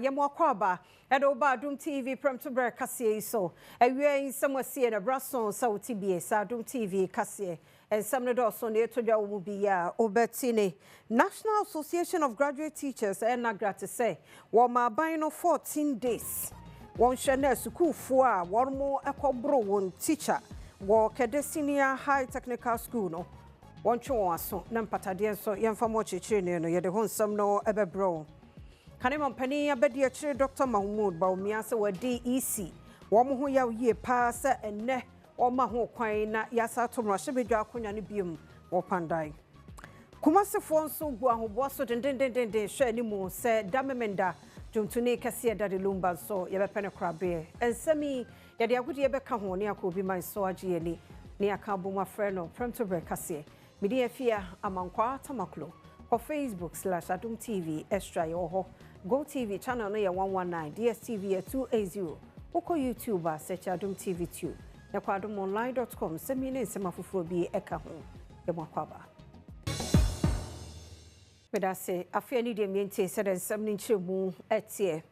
Yamwakwaba, Adom TV, Premtobre Kasee, so a way somewhere see in a Brasson, South TBS, Adom TV, Kasee, and some of those on the Etoja will be Obertine. National Association of Graduate Teachers, and Nagra to say, one my buying 14 days. One Chanel Suku for one more Eco one teacher, walk at the senior high technical school. No, one choaso, Nampatadian, so young for much training, you the home some no ever bro. Kanema Penny Abedia Dr. Mahmoud Baumiasa were DEC. Woman who ya ye pass and ne or Maho Quina Yasa Tomrashibidia Kunyanibium or Pandai. Kumasa Fonso Guaho Bosso and share anymore, said Damemenda, Jumtune Kasee Daddy Lumba, so Yabapena Crabbe. And semi Yadiakuti Ebeka near could be my soaji near Kabuma Freno, Premtobre Kasee. Media Fia Amankwa Tamaklo. Or Facebook/Adom TV Extra Yoho. Go TV channel no 119, DSTV 280. Oko YouTuber search Adom TV 2. Yakwadomonline.com semine semafufu bi eka ho. Yemakwaba. Meda se afia ni de miente said nsem nchemu etie.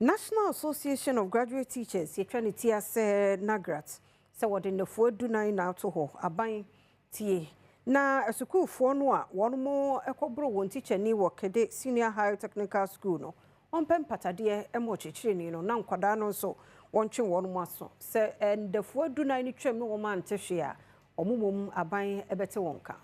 National Association of Graduate Teachers yetwaniti ase Nagrat. Se wode nefo dunan na to ho aban tie. Na asukufo no a won mo ekobro won teacher ni wo kede senior high technical school no on pem patade e mo chichiri no na nkwada no so won twe won mo aso se endefo aduna ni twem no wo man tehwe a omumom aban ebete wonka.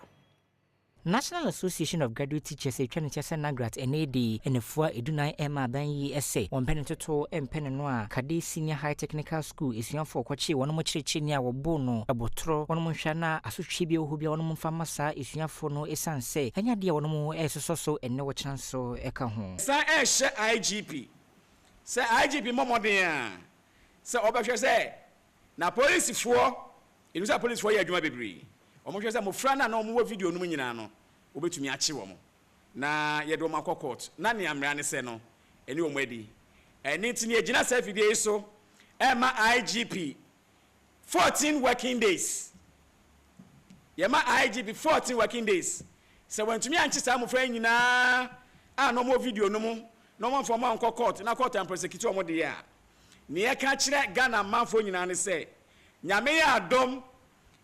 National Association of Graduate Teachers etwa chese Nagrat enedi enefua edunan ema ban yi ese on penetoto empene no a kade senior high technical school esuafo kwachi wono mo chirechi ni a wobo no abotro wono mo hwa na asotwe bi ohu bi wono mo mfamasa esuafo no esanse anya de wono mo esoso enne wo chanso eka ho sa ehye IGP se IGP momoden a se obehwe se na police fo inusa police fo ye adwuma bebre omo hwe se mo fra na omo wo video no nyina no obetumi ache wo mo na ye do makọ court na ne amra ne se no eni omo adi eni tini agina se video so ema IGP 14 working days ye ma IGP 14 working days se wantumi anche sa mo fra nyina a no mo video no mo no mo fo ma nkọ court na court and prosecute omo de ya ne ye ka kire Ghana manfo nyina ne se nyame ya Adom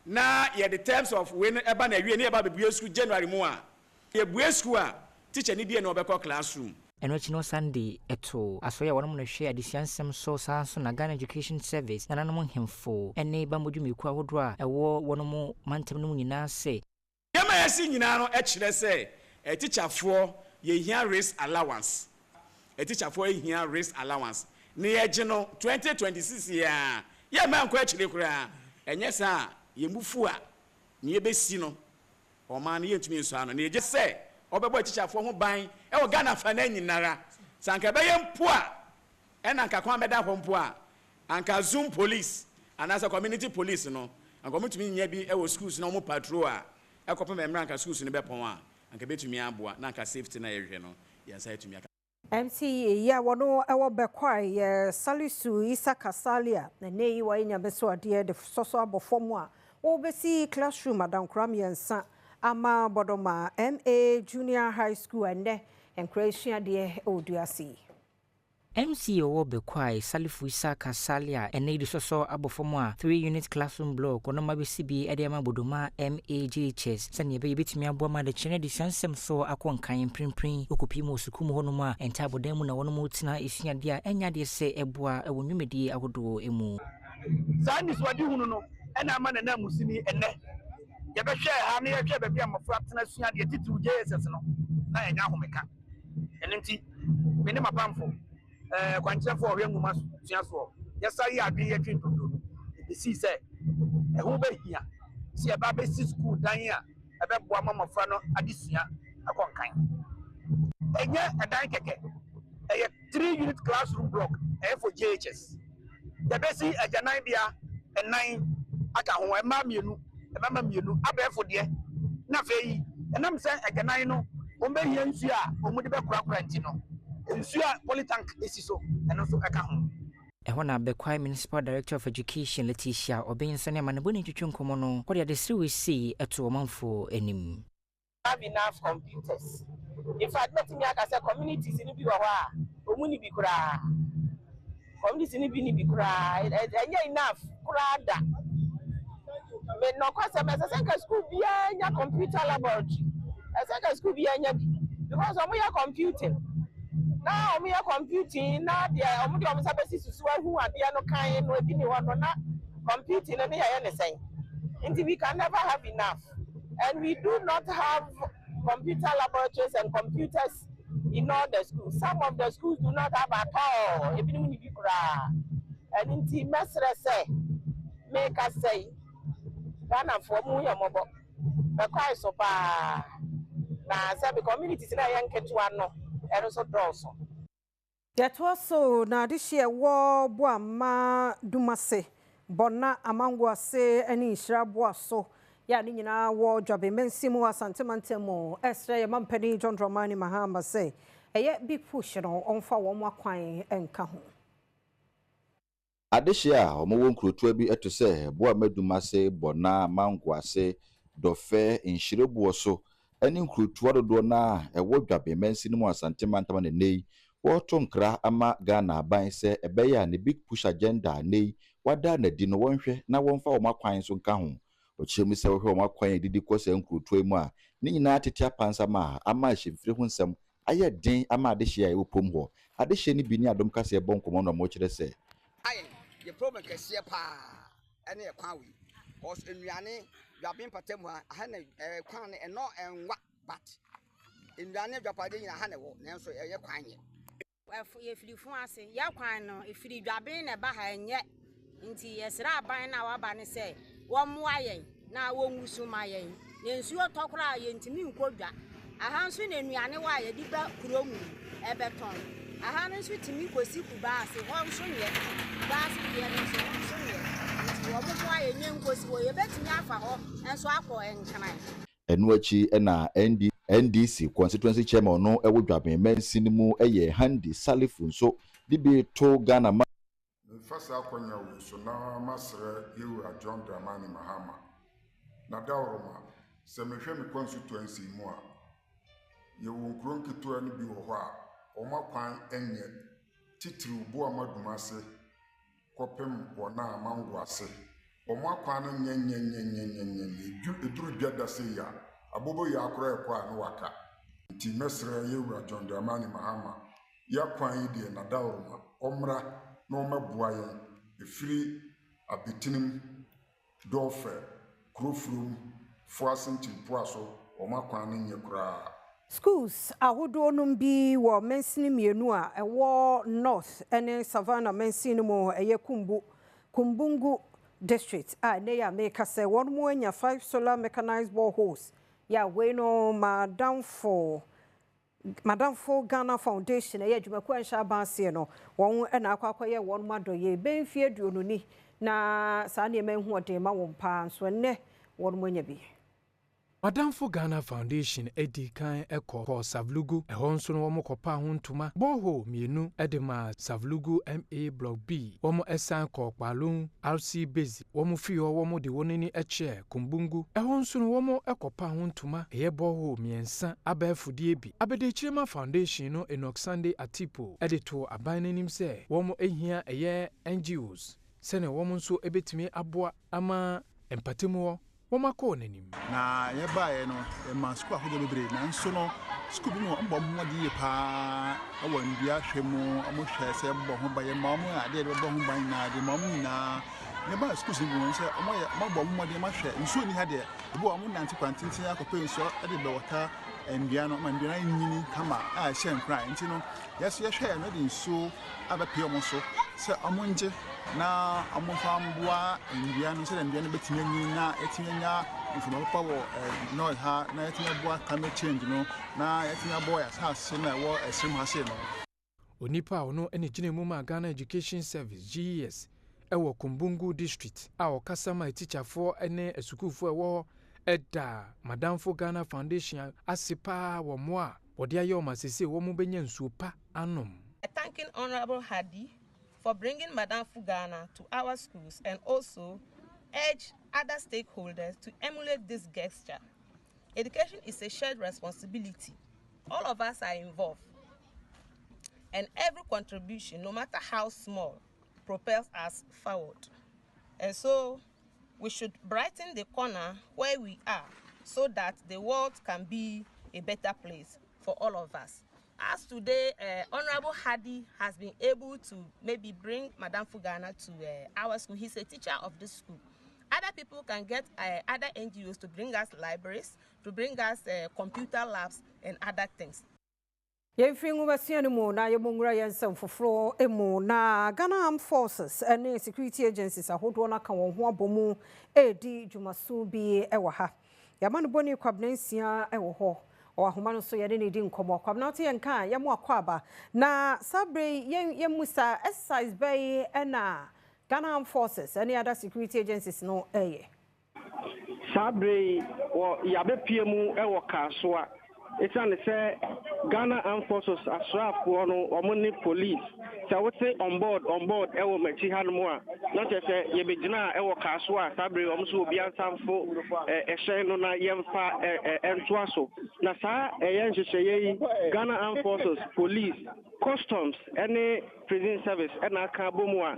na ye the terms of when eba na wie na eba bebue school January mu a ye bue school a teacher ni die na obekọ classroom eno chino Sunday eto asoya wono no hwe adisiansem so sanso na Ghana Education Service na nanom hemfo ene ba modwumiku ahodo a ewo wono mo mantem no nyina se ye ma yesi nyina no e kire se teacher for ye hia race allowance teacher for ye hia race allowance ne ye gye no 2026 ya ye ma nko e kire kura enye sa yemufu a ne yebesi no o ma ne yentumi nso ano ne ye se obebo teacher fo ho ban e wo Ghana fa na nyinara sanka be yempo a e na nka kwa beda ho mpo a anka zoom police anasa community police no anka mutumi nya bi e wo schools na mo patrol a e kopem emra anka schools ne be pon a anka betumi aboa na anka safety na yehwe no yansa etumi aka MCA ya wono ewo bekwai Salisu Isa Kasalia na nei wa nya beso ade de soso abofom a wo besi classroom Adam Kramiensa ama bodoma MA Junior High School ende encroaching ade oduasi MCA wo bekwai Salifu Isa Kasalia ene di soso abofom a 3 unit classroom block ono ma besi bi ade ama bodoma MAGHS sane be bitimi abo ma de chene di sansem so akonkan prinprin okupi mo sukum ho no ma enta bodan mu na wono mo tina esua de a enya de se eboa ewo nwumedi ahodo emu sani so adi hunu no ena ama na musini enne ye be hwe ha na ye hwe be bia mafra tena sua de titu JSS no na enya homeka enenti me ne mapamfo kwanche for hwe nguma sua so yesa yi adwe ye twin toto e si se e ho be hia si e ba be si school dan a e be boa mama fra no adesua akonkan enye edan keke e 3 unit classroom block e for JHS the best ajanan dia enan aka ho e ma mienu abefo de na fei enam se ajanan no o be hia nsu a o mu de be kura nti no nsu a polytank esi so eno so aka ho ehona Bekwai Municipal Director of Education Letitia Obinsane manabuni twetwenkomo no ko de sri we see eto omanfo enim. Have enough computers. In fact, let me say communities in Biwa, Omuni Bikura, communities in Bikura, and enough, Kurada. But no customers, I think a school be a computer laboratory. I think a school be a because we are computing. Now we are computing, now they are almost who are the no kind, no opinion, not computing, and they are anything. Until we can never have enough. And we do not have computer laboratories and computers in all the schools. Some of the schools do not have at all. And in the mesra say, make us say, Ghana for Muya Mobo, the cry so far. Now, some communities in a young Ketuano, and also Dawson. That was so now this year war Boama Dumase, Bona Amangwa say any shrub so. Ya ni nyina wo dwabe mensimu asantemantemo esra ye mampani John Dramani Mahamba say eye big push no onfa wo akwan enka ho Adeshia omo nkrotua bi eto se bo amaduma se bona mangwa se dofe nhyirebuo so eni nkrotua dodo na ewo dwabe mensimu asantemantama ne nei wo to nkra ama Ghana aban se ebeya ne big push agenda nei wada na di no wonhwe na wonfa wo akwan so nka ho ochemi se wo hwe akwan didi kwose nkrotua mu a ni nyina tete apansa ma ama hyemfiri ho nsem aye den ama Adeshia e opom ho Adeshia ni bi ni Adom Kasee bonkomo no mo kire se aye ye problem Kasee pa ene e kwan wi cause enuane dwabin patam ha na kwan ne eno enwa but enuane dwapade nyina ha ne wo nanso ye kwan ye ye firi fun ase ya kwan no e firi dwabin ne ba ha nye nti yesra aban na wa ba ne se wo mo ayen na wo ngusu ma yen yensu otokra yentimi nkodwa aha nso ne nuane wa ye di ba kuromu ebeton aha nso timi kosi kuba ase ho nso ye ba ase ye nso ye nti wo mo ayen nye nkosi wo ye betimi afa ho enso akọ enkan enu achi na NDC constituency chairman no ewo dwaben mensin mu eye Handi Salifu nso bibi to Ghana ma fasa akonya wo so na masre yewu John Dramani Mahama na dawroma se mehwe me constituency mu a yewu nkron keto ani bi wo ho a o makwan enye titiri bo amaduma se kopem wona amangwa se o makwan no nye eduru biada se ya abobo ya akora ekwa na waka nti mesre yewu John Dramani Mahama ya kwan yi de na dawroma omra no mabua yen efiri abetinim dofe krofrum fuasinti poaso o makwan no nye kura schools ahodo no bi wo mensini mienu a ewo north ene savannah mensini mo eye kumbungu district a ne ya make say one mo anya 5 solar mechanized boreholes ya we no madam for Ghana Foundation eye dwumaku ansha banse no won na akwakoye won madoye benfie aduonu ni na saa ne menhu ode ma won pa so ne won mo nya bi Madam for Ghana Foundation edi kan eko Savlugu ehon so no mo kopa ho ntuma boho mienu edema Savlugu MA Block B womo esan ko Kpalun RC Base womo fio womo de wonini eche Kumbungu ehon so no womo ekopa ho ntuma eye boho miensa abafudie bi Abedechirema Foundation no Enoch Sunday Atipo edito abanenim se womo ehia eye NGOs sene womo nso ebetimi aboa ama empatimo Womako nenim na ye bae no e ma school ahodo bebre na nso no school bi no mbo mmodi pa awo ndua hwemu amo hwe se mbo ho baye ma mo ade de bo ho ban na de ma mo na ne ba school si mo se omo ye mbo mmodi ma hwe nso ni ha de bo amo nanti kwantintin akopɛ nso ade be wota ndua no ma ndua na nyini kama a hye nkran nti no yeso ye hwe no de nso abapie omo so se omo nje na amofambua ndua no se ndua no betime nyi na etinya mfumo power no ha na etinya bua climate change no na etinya boya sa na wo esim ha se no onipa ono ene gine mu ma Ghana Education Service GES ewo Kumbungu district a okasama teacher for ene esukufo ewo eda Madam for Ghana Foundation asipa wo moa wode ayo masese wo mu benya nsupa anom Thanking Honorable Hadi for bringing Madam Fugana to our schools and also urge other stakeholders to emulate this gesture. Education is a shared responsibility. All of us are involved, and every contribution, no matter how small, propels us forward. And so we should brighten the corner where we are so that the world can be a better place for all of us. As today, Honorable Hadi has been able to maybe bring Madam Fugana to our school. He's a teacher of this school. Other people can get other NGOs to bring us libraries, to bring us computer labs and other things. Yɛmfiri nwumasiane mu na yɛmongura yɛnsɛm foforɔ emu na Ghana Armed Forces and security agencies ahodoɔ no aka wɔn ho abɔmu edi dwumaso bi ɛwɔ ha. Yɛama no bɔne kwabnansia ɛwɔ hɔ. Ɔahoma no so yɛde ne di nkɔmmɔ. Kwabna te yɛnka yɛmo akɔ aba. Na sabre yɛmusa exercise bay ɛna Ghana Armed Forces and other security agencies no ɛyɛ. Sabre wo yabepie mu ɛwɔ Kaswa. It's an say Ghana Armed Forces asrafoɔ no ɔmo police. So we say on board ɛwɔ Mechi Hanmoa. Not just say yebegyina ɛwɔ Kaswa Sabre ɔmo so obi ansamfo ɛhyɛn no na yɛmfa ɛntoa so. Na saa ɛyɛ nhyehyɛeɛ yi Ghana Armed Forces, police, customs ɛne prison service ɛna aka bomu a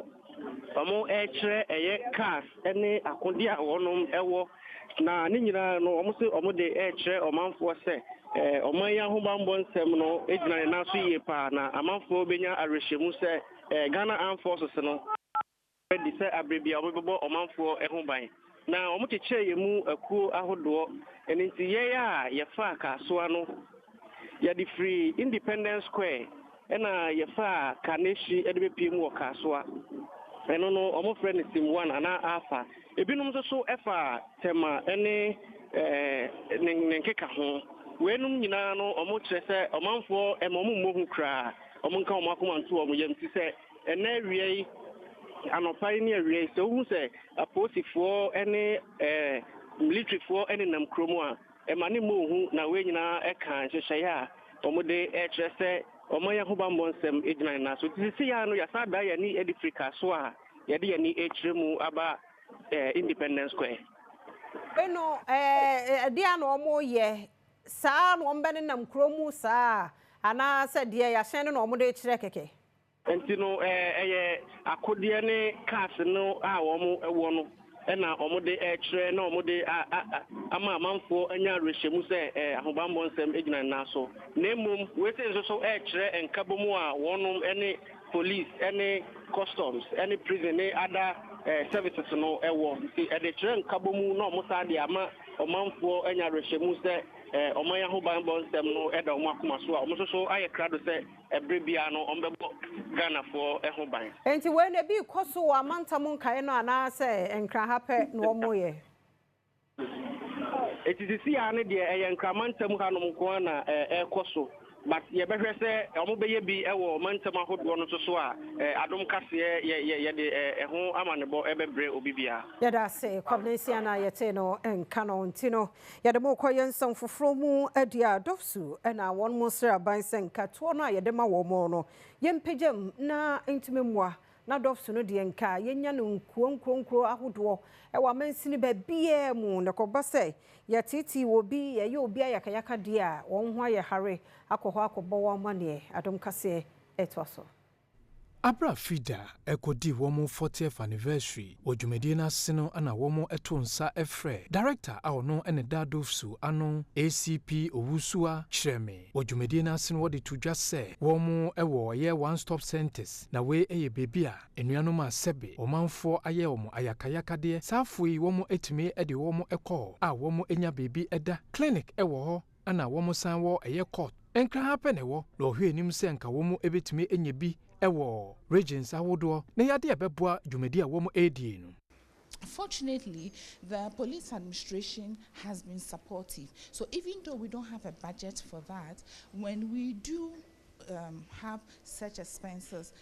ɔmo ɛkyerɛ ɛyɛ cars ɛne akode a wɔnom ɛwɔ na ne nyinaa no ɔmo se ɔmo de ɛkyerɛ ɔmanfoɔ sɛ ɔman yɛ ahobambɔ nsɛm no egyina ne nan so yie paa na amanfoɔ benya awerɛhyɛmu sɛ Ghana Armed Forces no ɛdi sɛ abrebia ɔmo bɛbɔ ɔmanfoɔ ɛho ban na ɔmo kyekyerɛ yɛ mu akuo ahodoɔ ɛno nti yɛyɛ a yɛfa Kasoa no yɛde firi Independence Square ɛna yɛfa Kanehyi ɛde bɛpie mu wɔ Kasoa ɛno no ɔmo frɛ ne sim 1 ana afa ebinom nso so ɛfa tema ɛne ne nkeka ho wenum nyinaa no ɔmo kyerɛ sɛ ɔmanfoɔ ɔmo mmohu kraa ɔmo nka ɔmo akoma nto ɔmo yam ti sɛ ɛnɛ awia yi anɔpa yi ne awia yi sɛ wohu sɛ apolisifoɔ ɛne militaryfoɔ ɛne nam kurom a ɛma ne mmohu na wei nyinaa ɛka nhyehyɛeɛ a ɔmo de ɛkyerɛ sɛ ɔmo yɛ ahobambɔ nsɛm egyina ne nan so sisi ya no yɛsa da yɛ ne ɛde firi Kasoa a yɛde yɛ ne ɛkyerɛ mu aba Independence Square. Eno dia no ɔmo yɛ saa no ɔmbɛ ne nam kurom saa ana sɛ deɛ yɛahyɛn no na ɔmo de kyerɛ kɛkɛ. Enti no ɛyɛ akodeɛ ne cars no a ɔmo ɛwɔ no ɛna ɔmo de ɛkyerɛ na ɔmo de ama amanfoɔ anya awerɛhyɛmu sɛ ahobambɔ nsɛm egyina ne nan so na mmom wei sɛ nso so ɛkyerɛ nkabom a wɔnom ɛne police ɛne customs ɛne prison ne other services no ɛwɔ nti ɛde kyerɛ nkabom na ɔmo saa de ama ɔmanfoɔ anya awerɛhyɛmu sɛ ɔman yɛ ahobambɔ nsɛm no ɛda ɔmo akoma so a ɔmo nso so ayɛ krado sɛ ɛberɛ bia no ɔmbɛbɔ Ghanafoɔ ɛho ban. Enti wei na bi kɔ so wɔ amantam nkae no anaasɛ nkraha pɛ na ɔmo yɛ. Eti sisi ya ne deɛ ɛyɛ nkramantam hanom nko na ɛkɔ so but yɛbɛhwɛ sɛ ɔmo bɛyɛ bi ɛwɔ mantam ahodoɔ no so a Adom Kasee yɛde ɛho amanebɔ ɛbɛbrɛ obi bia. Yɛda ase kwabnansia na yɛte no nka no nti no yɛde mo kɔ yɛnsɛm foforɔ mu adi a dɔfsu ɛna wɔn mo srɛ aban sɛ nkatoɔ no a yɛde ma wɔn mo no yɛmpegyam na ntumi mmoa na dɔfsu no deɛ nka yɛnya no nkuro ahodoɔ ɛwɔ amansini baabiaa mu na kɔba sɛ yɛtete wɔ bi yɛyɛ obi ayakayaka deɛ a wɔn ho ayɛ hare akɔ hɔ akɔbɔ wɔn amaneɛ. Adom Kasee ɛtoa so. Abra Fida ekodi womo 40th anniversary wodwumadie na ase no ana womo eto nsa efre director a ono ene dadofsu ano ACP Owusua Chreme wodwumadie na ase no wode to dwa se womo ewo ye one stop centers na we eye bebi a enuanom asebe omanfo aye omo ayakayaka de safo yi womo etime ede womo ekọ a womo enya bebi eda clinic ewo ho ana womo san wo eye court enkra happen ewo lo hwe nim se nka womo ebetime enye bi ewo regions awodo na yade ebeboa dwumadi a womo ADA no. Fortunately, the police administration has been supportive. So even though we don't have a budget for that, when we do have such expenses,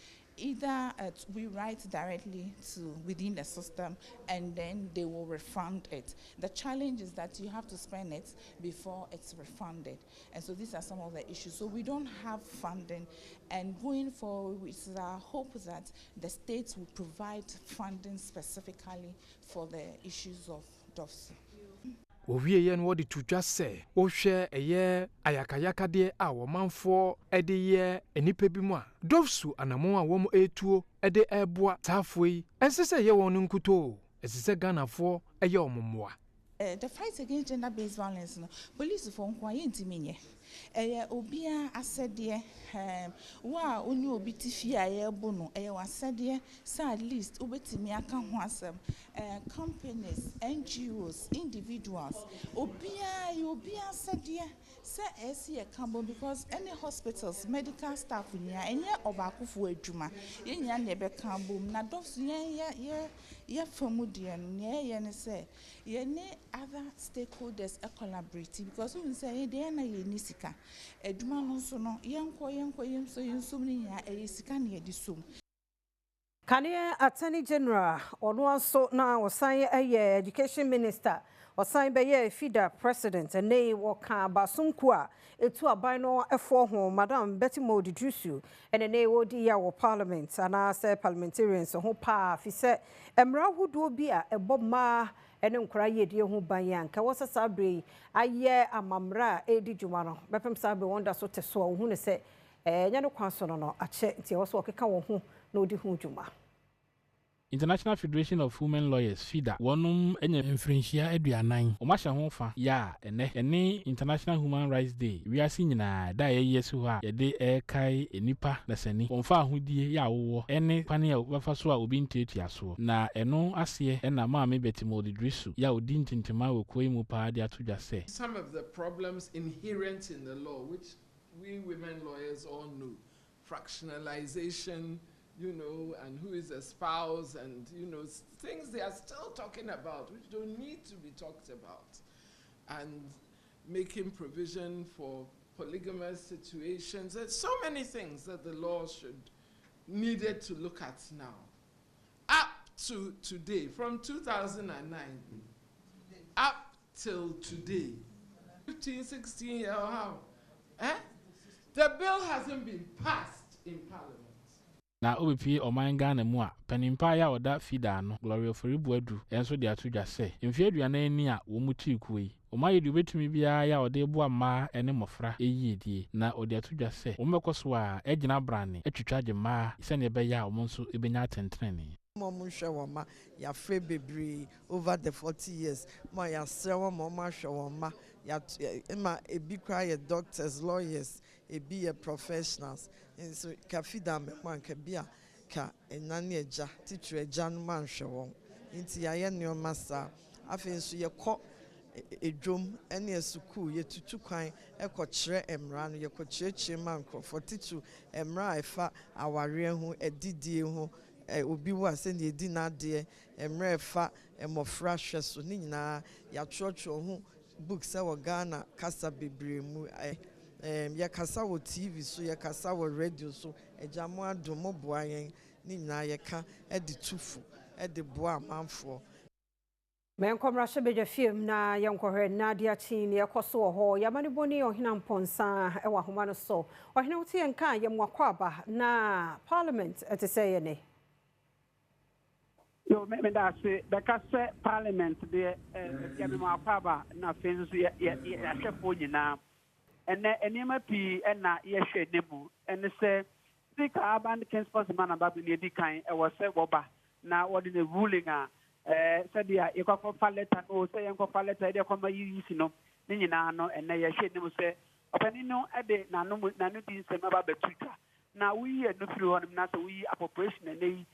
either we write directly to within the system and then they will refund it. The challenge is that you have to spend it before it's refunded. And so these are some of the issues. So we don't have funding, and going forward, it's our hope that the states will provide funding specifically for the issues of DOFS. Owie yen wo de tudwa se wo hwe eye ayakayaka de a wo manfo e de ye enipa bi mu a dofsu anamon a wo mo etuo e de eboa tafo yi ense se ye won nkuto esise ganafo eye ommoa. The fight against gender-based violence, no, police for intimate. Obia asede wa oni obi tifi aye bono wasede say at least obetimi aka ho asem companies, NGOs, individuals obia asede say esi kambo because any hospitals, medical staff nya enye obakofo adwuma yenya na be kambo na doctors ye famu de ye ne say ye ne other stakeholders collaborating because we say they na ye ni sika eduma no so no yenko yemso ni ya sika na ye di som. Kanye Attorney General ono aso na osan education minister osan be ye FIDA president ene wo kan basumku a etu aban no efo ho madam Betty Modidrusu ene wo di ya wo parliament ana say parliamentarians ho pa fi se emra hudo bi a eboma ene nkura yedie ho ban ya nka wo sasa bre aye amamra edi dwuma no bepem sabe wonder so te so hu ne se nya no kwaso no ache nti wo so okeka wo ho na odi hu dwuma. International Federation of Women Lawyers FIDA wonum enye mfrinhia aduanan omahye ho fa ya ene International Human Rights Day wiase nyina da yesu ho a yede kai enipa lesani wonfa ahodie ya wowo ene kwane a obafa so a obi ntetua so na eno ase na maame Betty Modidrusu ya odi ntintema wekoi mu pa de atodwa se some of the problems inherent in the law which we women lawyers all know, fractionalization, you know, and who is a spouse, and, you know, things they are still talking about, which don't need to be talked about, and making provision for polygamous situations. There's so many things that the law needed to look at now. Up to today, from 2009, up till today, 15, 16 years, how? The bill hasn't been passed in Parliament. Na obepi omanga na mu a panimpa ya oda FIDA no Gloria Foribuadu enso de atodwa se mfi aduana ani a wo muti kuyi omaye de obetumi bia ya ode bo ama ene mofra eyiedie na ode atodwa se ombekoso a egina brane atwitwaje ma se ne be ya omonso ebenya tentrene Mom shawama ya free baby over the 40 years ma ya sewa mama shawama ya ma ebi cry doctors, lawyers, ebi professionals and so ka FIDA me man ka bia ka enani eja titru eja no man hwewon nti ya ye neoma sa afen so ye kɔ edwom ene esukuu ye tutu kwan ekɔ kyerɛ emra no ye kɔ kyerɛkyerɛ man krofo titu emra efa aware ho edidie ho obi wa se ne edi na de emra efa emofra hwɛ so ne nyina ya trɔtrɔ ho books e wo Ghana kasa bebre mu ya kasa wo TV so ya kasa wo radio so ejamo Adom boa yen ni nyina ye ka e de tufu e de boa amanfo men komra shebeje film na yankohre na dia chin ye koso ho yamani boni ohina mponsa e wa homa no so ohina wuti enka ye mwakwa aba na parliament ete say ne yo me da se da ka se parliament de ye me mwakwa aba na fenzu ye ahwefo nyina ene enema pi na ye hwe nebu ene se speaker Aban Kings Sportsman ababu ne di kan e wo se woba na what in the ruling said ya ekwa fa letter no say enko fa letter de koma yisi no ni nyina no ene ye hwe nebu se opani no e de na no di nsem aba betuka na we ye no firi hon na so we appropriation ene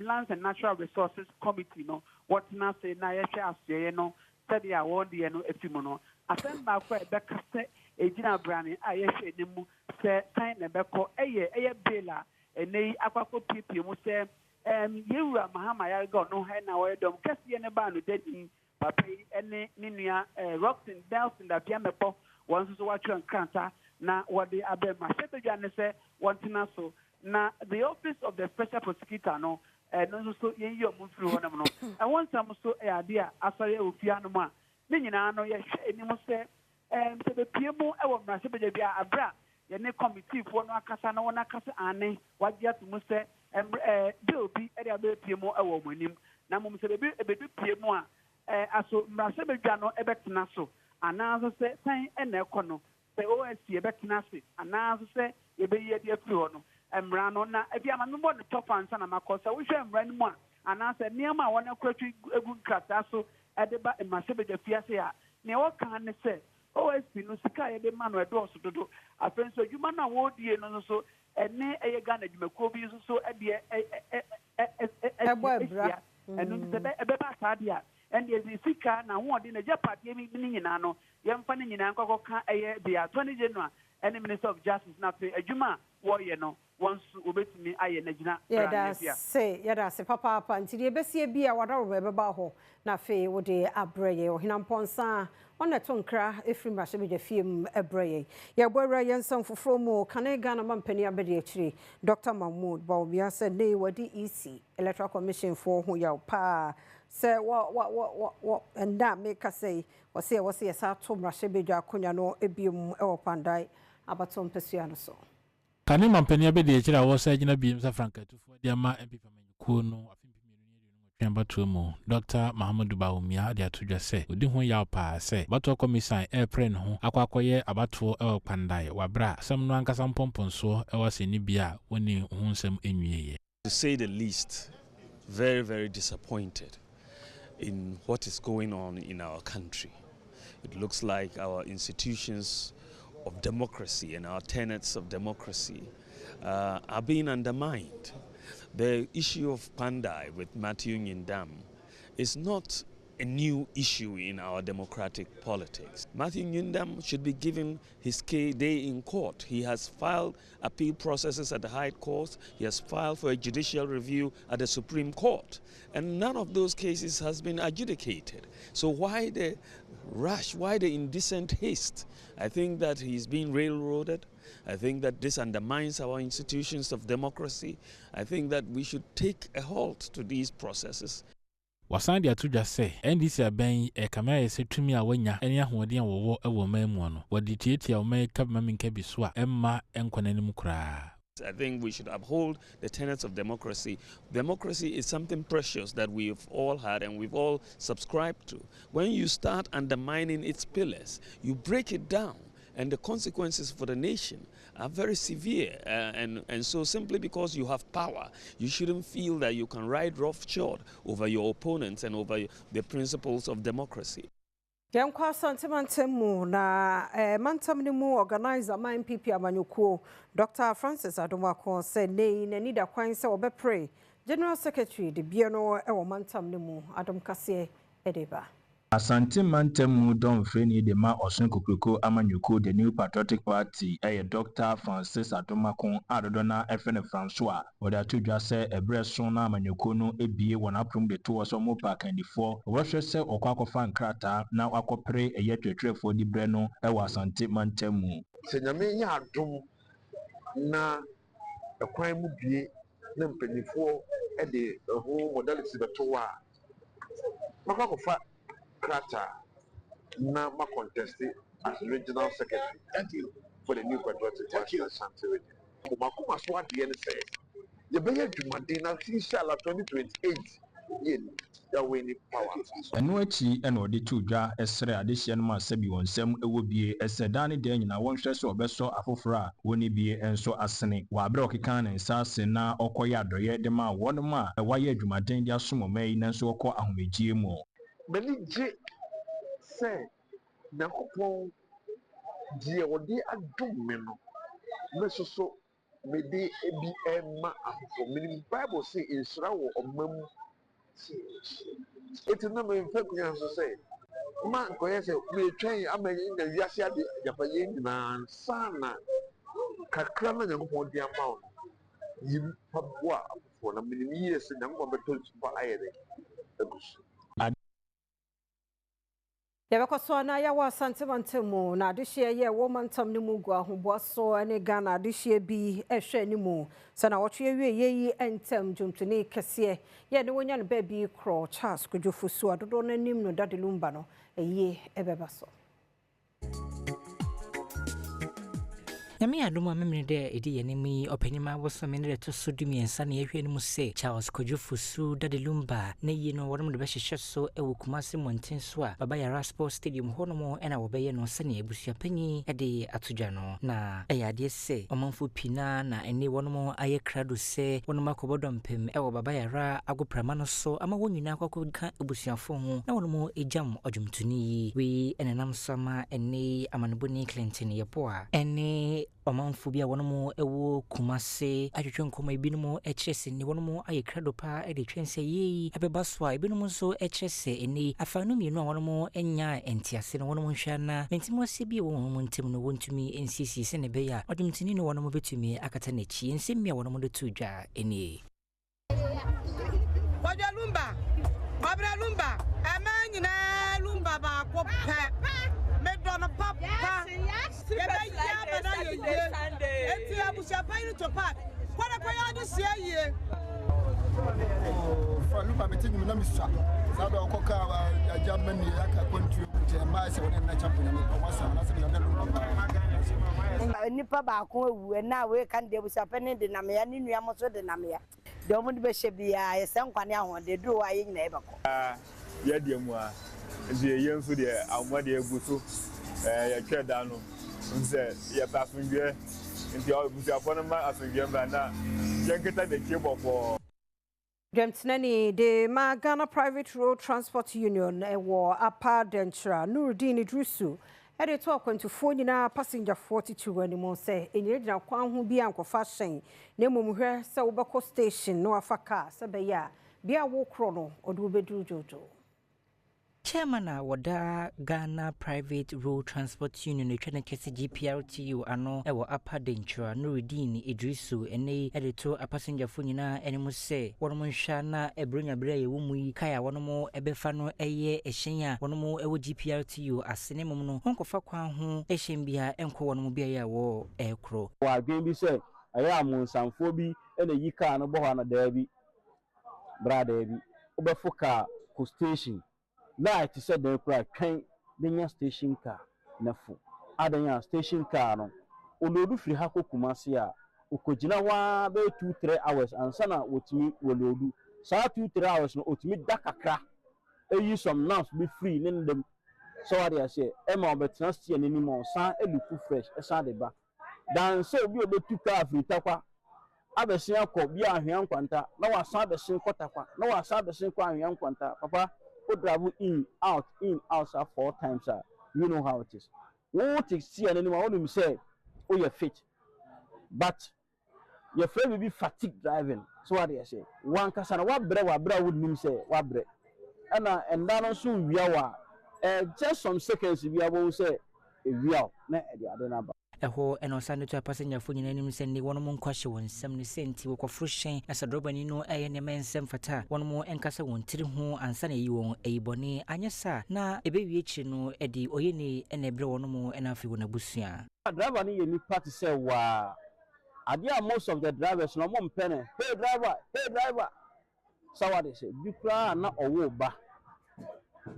Lands and Natural Resources Committee no what na say na ye hwe asye no said ya won de no efimo no asemba kwa e beka se ejina brane a ye hwe nemu se kan na beko eye bela ene akwako pipi mu se yewura mahama ya go no ha na we dom kase ne ba no dadi papa ene ninua Rockton Delson da bia mepo won so watwa nkanta na wode abema setodwa ne se wontina so na the office of the special prosecutor no no so yen yi omo firi honam no won sam so e ade a asori ofia no ma ne nyina no ye hwe enim se se be pie mu e wo mrase be bia abra ye ne committee fo no akasa na won akasa ane wagye atumu se bill bi e dia be pie mu e wo monim na mum se be du pie mu a aso mrase be dwa no e betena so anazo se tan e na ekono se OSC e betena se anazo se ye be ye dia firi ho no emra no na ebi ama no mo de top ansa na makosa wo hwe emra no mu a anaso niam a won akwatu egu krata so e de ba mrase be dafia se a ne wo kan ne se OSP no sika ye de manu e do so dodo afen so djuma na wo die no so ene eye Ghana djumako bi so e de enu se be ba saade a ende ezi sika na ho de na japade mi ni nyina no ye mfa ni nyina nkoko ka eye de attorney general ene minister of justice na fe adjuma wo ye no once obetumi aye na gina yada se papa ntiri ebesie bi a wadaro beba ho na fe wo de abreye ohinamponsa ona tonkra efrim rahye de fiem abreye ye bwara yensan foforo mu kane Ghana mampani abede akiri Dr. Mahmoud Bawumia said ne wadi EC Electoral Commission for ho ya pa se what and that make us say was say sa to rahye be dwa konya no ebiom e opandai abatom pesua no so Kane mampani abede akiri a wo sa gina biem sa frankatufo de ama MP pamanyuko no Batumu, Dr. Mahmoud Bawumia, the Atuja say, Udi ho yaw pa say, Batu Commission airplane ho, akwakoye abatu pandai, wabra, some no anka some pompon so, was in Nibia, when you hunsem enye. To say the least, very, very disappointed in what is going on in our country. It looks like our institutions of democracy and our tenets of democracy are being undermined. The issue of Pandai with Matthew Nyindam is not a new issue in our democratic politics. Matthew Nyindam should be given his day in court. He has filed appeal processes at the High Court. He has filed for a judicial review at the Supreme Court. And none of those cases has been adjudicated. So why the rush? Why the indecent haste? I think that he's being railroaded. I think that this undermines our institutions of democracy. I think that we should take a halt to these processes. Wasan dia tuja say NDC aben e kamera se tumi a wanya eni ahoden wo ewo mamu no wodi tietia o mai ka maminka bi so a emma enkonanim kura. I think we should uphold the tenets of democracy. Democracy is something precious that we've all had and we've all subscribed to. When you start undermining its pillars, you break it down. And the consequences for the nation are very severe. And so simply because you have power, you shouldn't feel that you can ride roughshod over your opponents and over the principles of democracy. Yankwa santimantemu na mantamnimu organizer my MPP amanyuko Dr. Francis Adom said nei na nida kwan se obepre General Secretary de Biano ewo mantamnimu Premtobre Kasee edeba. Asante Mantemu don freni de ma Osun Kokroko amanyuko the New Patriotic Party Dr. Francis Adomako adodona FN Francois oda tudwa se ebreso na amanyuko no ebie wona prom de to so mo park and for wohwe se okwakofa nkrata na akopre twetwefo di bre no Asante Mantemu senyame nya adom na ekwan mu bie na mpanifo de ho modality beto a makwakofa Krata na ma contest as regional secretary. Thank you for the New Patriotic Party. Makuma so ade ne say ye be adwumade na inshallah 2028 yen ya we ni power. Eno achi ena ode tudwa esre adehye no ma sabi wonsem ewo bie esedane de nyina wonhwe so obeso afoforo a woni bie enso asene wa abre okeka na nsase na okoye adoye de ma wonum a waye adwumaden de asomomai na nso okọ ahomegie mu. Many J say, Nakopon, dear, what they are doing, so may they be a ma for meaning Bible say in Srawo or Mem. It's a number of people say, Man, we train, I mean, in the Yasia, Japan, and Sana, Kakrama, and upon the amount. You have what for a million years and I'm going to buy it. Yabakoswa na ya wa santimantemu na adihye ye wo mantam ne mu gu ahoboaso ane Ghana adihye bi ehwe ne mu sana wotwe wie yeyi entem dwumtuni kese ye ne wonya ne ba bi kro Charles Kudwofusu adodo no nim no dadelumba no eye ebebaso Yami Adom amemne de edi yenimi openima wosome ne to so dumiensa na yehwe ne mu se Charles Kudwofusu dadelumba na yi no wodom de be hyehyɛ so ewo Kumasi Monten so a baba ya Sport Stadium honomo ena wo beye no se ne abusua panyi de atodwa no na eyade se omanfo pina na ene wonom aye krado se wonom akobodompem ewo baba ya agoprama no so ama wonyina akwakoka abusuafo ho na wonom ejam odwumtuni we enenam sama ene amaneboni Clinton yeboa ene omanfo bia wonom ewo Kumasi atwetwe nkoma ebinom ekyerese ne wonom aye krado pa de twense yi abeba so a ebinom so ekyerese ene afanu mienu a wonom enya entiase no wonom hwa na mentimo se bi wonom ntem no wontumi ensisi se ne be ya odwumtini no wonom betumi akata na chi ensem bia wonom de tudwa ene Lumba babra lumba amanyina lumba ba ko pa me dono papa yes eti abusia pa ni to pa kwara kwa ya de sia ye for lumba meeting mi na misa sabe okoka ya jamani aka kontu je ma se wona na champion ni ko wasa na se ya lumba nipa ba ko ewu na we kan de abusia pa ni de na me ya ni nua mo so de na me ya de omo de be hye bia ye sen kwane ahode duro wa ye nyina e bako ya de mu a je ye nso de amode eguso ya tweda no nse ya pasungwe nti abusuafo no ma asungwe mba na je nketa de kebofo Dwemtenani de Ghana Private Road Transport Union ewo apa dentra Nuruddin Idrisu ede to akwantufo nyina passenger 42 animo se enyiregyina kwan ho bi ankofa hyen na momhwe se wobeko station no afaka se be ya bia wo kro no odu bedu jojo Chairman wada Ghana Private Road Transport Union etwene kese GPRTU ano ewo apa dentra Nuruddin Idrisu ene edito passenger fo nyina enemu se wonom hwa na ebronya bra ye womu yi kaya wonom ebefa no eye ehyen a wonom ewo GPRTU asene mum no honkofa kwan ho ehyen bia enko wonom bia ya wo ekro wa dwen bi se aya amonsanfo bi ene yi car no bo ha na da bi brada bi obefo car ko station light said the train the station car na fu adanya station car no olodu firi ha ko Kumasi a okogina wa be 2-3 hours ansana wotimi wolodu sa 2-3 hours no otimi dakakra eyi some nerves be free nen dem so what I say e ma obetena stie nani mo san eluku fresh e san de ba dan so obi obetu car firi takwa abesin akọ bi ahwan kwanta na wasan abesin kotakwa na wasan abesin kwa ahwan kwanta papa o travel in out 4 times you know how it is what is see and anyone who say oh you're fit but your friend will be fatigue driving so what they say one kasana wa bra would nim say wa bre and dan so wiawa just some seconds we able say wiaw na e ade na ba eho eno sande to passenger fo nyina nim sende wonom nkwahye won nsem ne senti wo kofroshen asadrobani no eye ne mensem fata wonom enkasa won tiri ho ansa na yi won eyibone anyesa na ebewie chi no edi oyene ene bre wonom ena afi won abusua driver ni ye ni party say wa adia most of the drivers no mom pene hey driver so what they say bikra na owo ba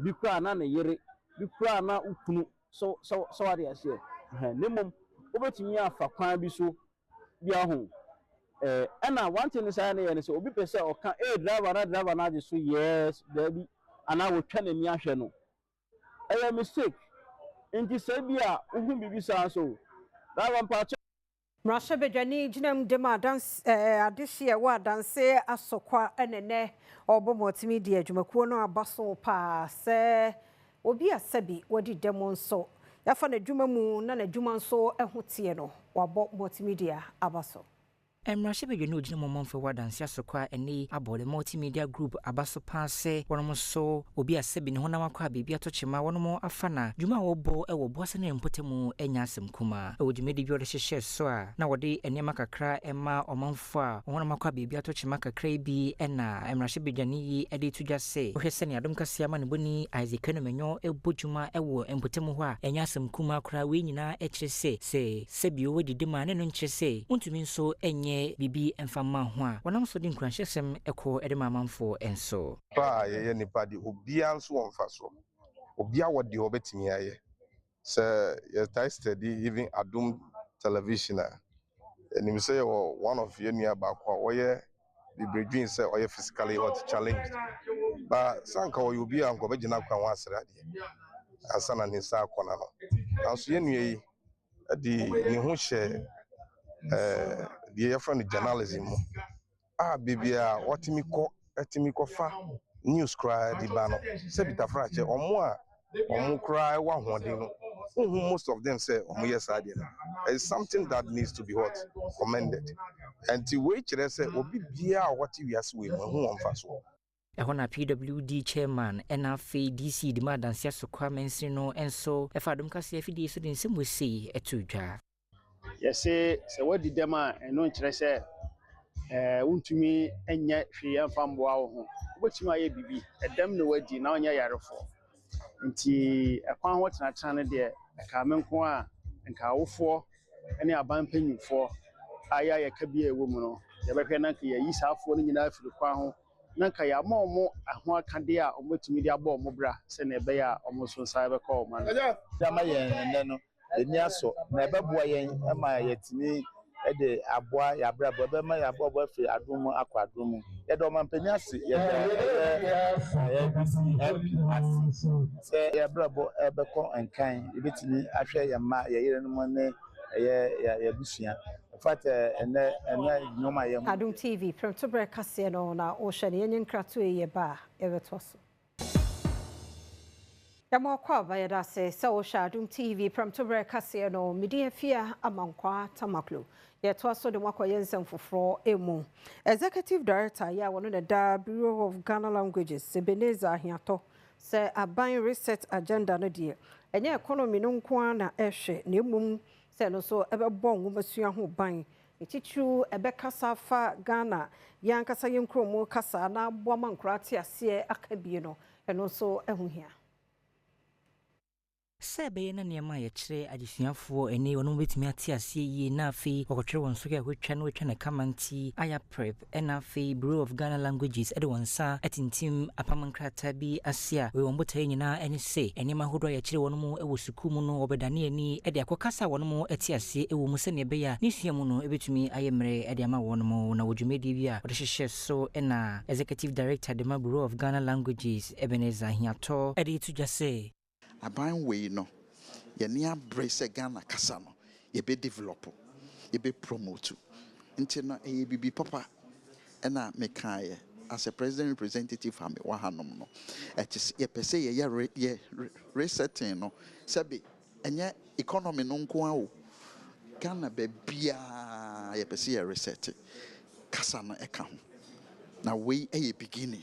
bikra na ne yere bikra na ukunu so what they say nemom obetimi afa kwan bi so bia ho ana one thing is na ye ne so obi pese o kan driver na je so yes baby ana wo twa na mi ahwe no mistake nti se bia ohun bibi sa so driver mpa Mrasha bedwani jinam dema dance adihye wa dance asokwa enene obomotimi di adwumakuo no abaso pa se obi asabi wodi demonso yafa na dwuma mu na dwuma nso ehotie no wabo multimedia abaso Emrashe be no jina momon for wadansia sokwa eni abode multimedia group abaso pase wonom so obi asebi ne honam akwa bibia to chema wonom afana dwuma wobo ewo boase ne mpotemu enya asem kuma ewo dwumedi bi ode hyehye so a na wode enema kakra ema omanfo a honam akwa bibia to chema kakra bi ena Emrashe bedwane yi ede tudwa se ohwese ne Adom Kasee ama ne boni Isaac no menyo ebodwuma ewo mpotemu ho a enya asem kuma kra we nyina ekire se bi o didi ma ne no nkire se untumi nso enye bibi enfama ho a wonam so di nkranhyesem eko ede mamanfo enso pa ye nipa di obia nso wonfa so obia wodi obetimi aye se ye study even Adom television and him say one of ye nua ba kwa oye the bridging say oye physically what challenged but sanka obia anko be gina kwa wasra de asana ni sa akona no anso ye nua yi di ni ho hye the different journalism bibia otimi ko fa news cry di ba no se bitafra che omo cry wa hoden no most of them say omo yes ade no it's something that needs to be what commended and to which they say obi bia what we as we hu on fa so ehona PWD chairman NFA DC di madansia sokwa mensi no enso efa Adom Kasee afidi so den semwesi etudwa yese se wadi dem a eno nkire se untumi enye hwe amfamboa wo ho obetumi aye bibi edem no wadi na onye yarefo nti ekwan ho tenatena ne de eka menko a nka awofo ene aban panyimfo aya yeka bia ewo mu no yebehwe na nka yayi saafo no nyina afiri kwa ho na nka ya ma omo aho akade a omotumi de abo omo bra se na ebe ya omo so nsa ebe ka omo no dama yen ne no eni aso na ebeboa yen ema yetimi ede aboa ya bra bo be ma ya bo bo fi Adom akwa Adom ye do mampani ase ye se ya bra bo ebe ko enkan ebetimi ahwe ya ma ye yere no mo ne ye busua in fact ene nyoma ye Adom TV Premtobre Kasee no na o hye ne yen nkrato ye ba ebeto so Yamo kwa bayada se o hye Adom TV Premtobre Kasee no midi afia amankwa tamaklo yeto aso de mwakwa yensem foforo emu executive director ya wono na da Bureau of Ghana Languages Ebenezer Ahiato se aban reset agenda no de enye economy no nko na ehwe na emum se no so ebebo nwumasua ho ban etichu ebekasa fa Ghana yankasa yenkromo kasa na aboama nkrate ase aka bie no eno so ehuhia sebe na niema ye kire adesuafo eni wono betimi ate ase yi na afi okotwere won so ke hwetwa no wetwa na kamanti aya prep na afi Bureau of Ghana Languages ede wonsa atintim apamankrata bi asia we won botae nyina eni se enima hodo ye kire wono mu ewo suku mu no obedane ani ede akokasa wono mu ate ase ewo mu se ne be ya nisua mu no ebetumi ayemre ede ama wono mu na wodwumedi bi a ode hyehye so na executive director de Bureau of Ghana Languages Ebenezer Ahiato ede tudwa se aban we no ye ne abre se Ghana kasa no ye be develop ye be promote nti no e bibi papa na me kae as a president representative am wa hanom no ye pese ye resetting no sabi enye economy no nko awo Ghana be bia ye pese ye reset kasa no eka ho na we e beginning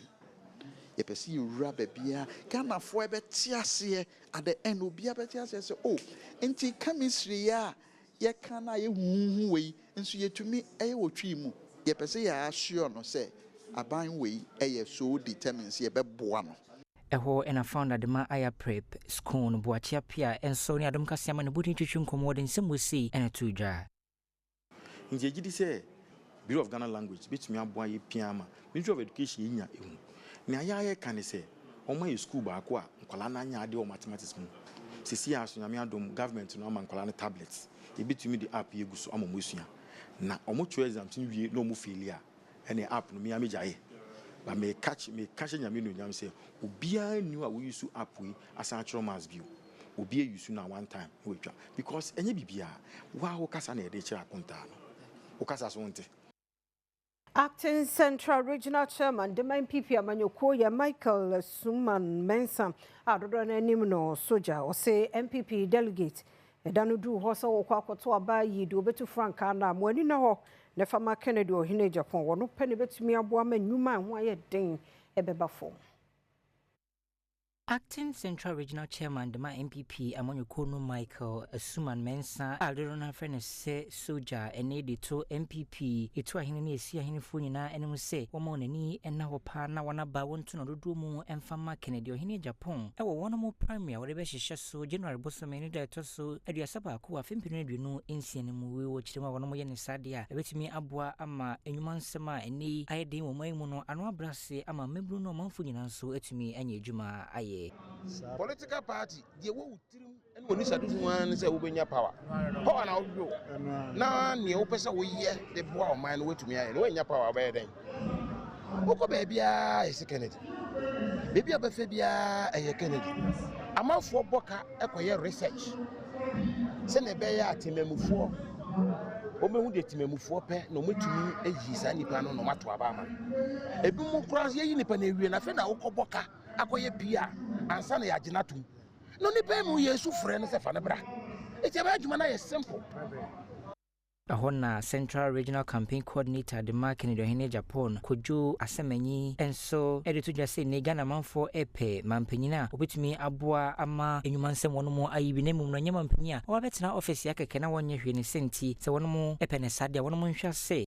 ye pese you rubber bia Ghana fo ebe tiase at the end obia be tiase say oh enti chemistry ya ye kana ye huhu we nso yetumi eye wotwi mu ye pese ya assure no say aban we eye so determines ye be boa no eho ena founder de ma aya prep school no boachia pia enso ni Adom Kasee ma ne bodi twetwe nkomo de nsemwesi ena tudwa nje gidi say Bureau of Ghana Language betumi aboa ye piama Ministry of Education yinya ehu na ayaye kan say omo ye school ba ko a nkwala na anya ade o mathematics mu sisi aso nyame Adom government no ama nkwala na tablets e betumi di app ye guso ama mosua na omo cho exam tin wie no mo failure ene app no me amejaye ba me catch nyame no nyam say obia new a we use app we asan chro mass view obi use na one time we twa because enye bibia wa wo kasa na e de kira konta no wo kasa so nte Acting Central Regional Chairman, the main PP Amanyokoya Michael Suman Mensa, Adodo Nimno Soja, or say MPP delegate, ɛda no du hɔ sɛ wɔkɔ akɔto aba yi de obetu franka na mo ani na hɔ ne fama Kennedy ohine Japan wɔno pɛ ne betumi aboa ma nnwuma ho ayɛ den ɛbɛba fam. Acting Central Regional Chairman Dema MPP Amonyokonu Michael Asuman Mensa Alderona friend say soldier ene de to MPP etu ahene ne esi ahene fo nyina enem se womo nani enna hopa na wana ba wonto no dodo mu emfama Kennedy ohene Japan e wo wono mo premier wo de be hihye so January bosome ne da to so aduasa ba ko afempinu aduonu ensie ne mu we wo kirema wono mo ye ne sade a ebetimi aboa ama enwuma nsema ene ayeden wo man mu no ano abrase ama mebru no manfo nyina so etumi anya adwuma aye. Political party, the wo utirim and when you say one say ubenya power. Power na odo. Na ne wo pesa wo ye the boy man we to me aye. No enya power by then. Oko baby a is Kennedy. Baby abafa bia eye Kennedy. Amafo boka ekoye research. Se ne be ya atemamufo. Omehu de timamufo pe no metumi ayi sa nipa no no mato aba ama. Ebi mu kura ye nipa na ewie na fe na wokoboka akoye pia ansa na yaginatum no nipa mu yesu frɛ no sɛ fa ne bra eti ba adwuma na yɛ simple. Ahona Central Regional Campaign Coordinator de Kennedy ohene Japan Kojo Asemanyi enso editu dwa se ne Ghana manfo epe mampanyina obetumi aboa ama enwuma nsɛm wono mu ayibi na mum no nyama mpanya wa betena office ya keke na wonye hwe ne senti sɛ wono mu epe ne sade wono mu nhwa se